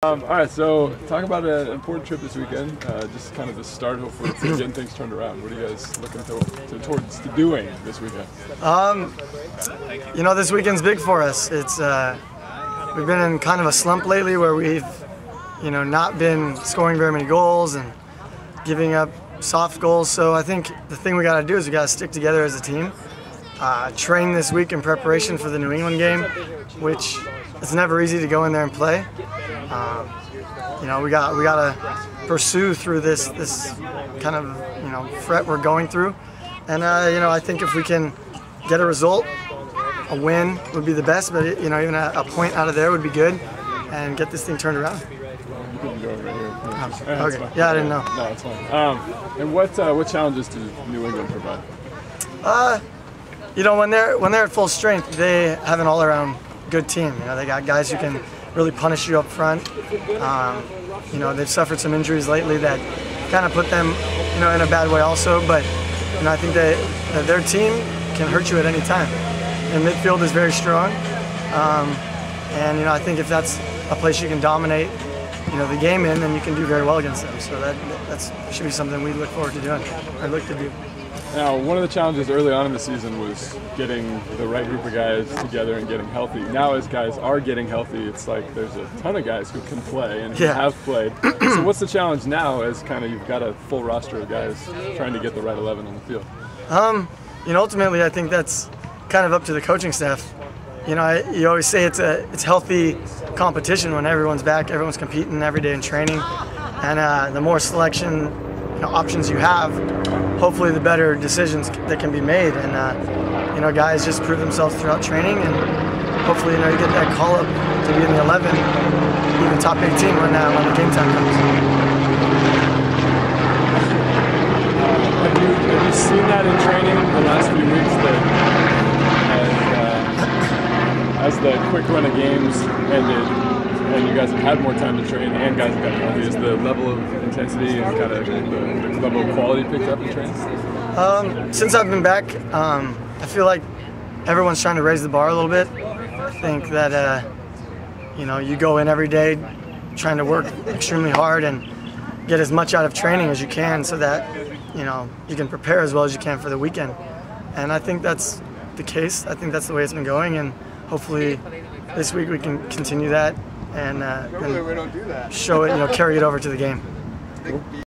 All right, so talk about an important trip this weekend. Just kind of the start, hopefully, for getting things turned around. What are you guys looking towards doing this weekend? You know, this weekend's big for us. It's we've been in kind of a slump lately where we've, you know, not been scoring very many goals and giving up soft goals. So I think the thing we got to do is we got to stick together as a team. Train this week in preparation for the New England game, which it's never easy to go in there and play. You know, we got to pursue through this kind of, you know, fret we're going through, and you know, I think if we can get a result, a win would be the best, but you know, even a point out of there would be good, and get this thing turned around. You couldn't go right here. Okay. Yeah, I didn't know. No, it's fine. And what challenges do New England provide? You know, when they're at full strength, they have an all-around good team. You know, they got guys who can really punish you up front. You know, they've suffered some injuries lately that kind of put them, you know, in a bad way also. But you know, I think that their team can hurt you at any time. And midfield is very strong. And you know, I think if that's a place you can dominate, you know, the game in, then you can do very well against them. So that should be something we look forward to doing. I look to do. Now, one of the challenges early on in the season was getting the right group of guys together and getting healthy. Now, as guys are getting healthy, it's like there's a ton of guys who can play and who have played. So what's the challenge now as kind of you've got a full roster of guys trying to get the right 11 on the field? You know, ultimately, I think that's kind of up to the coaching staff. You know, you always say it's healthy competition when everyone's back, everyone's competing every day in training, and the more selection, you know, options you have, hopefully the better decisions that can be made. And you know, guys just prove themselves throughout training, and hopefully, you know, you get that call up to be in the 11, even top 18 when the game time comes. Have you seen that in training the last few weeks that as the quick run of games ended, and you guys have had more time to train, and guys have gotten healthy, is the level of intensity and kind of the level of quality picked up in training? Since I've been back, I feel like everyone's trying to raise the bar a little bit. I think that you know, you go in every day trying to work extremely hard and get as much out of training as you can, so that you know, you can prepare as well as you can for the weekend. And I think that's the case. I think that's the way it's been going, and hopefully this week we can continue that and show it, you know, carry it over to the game.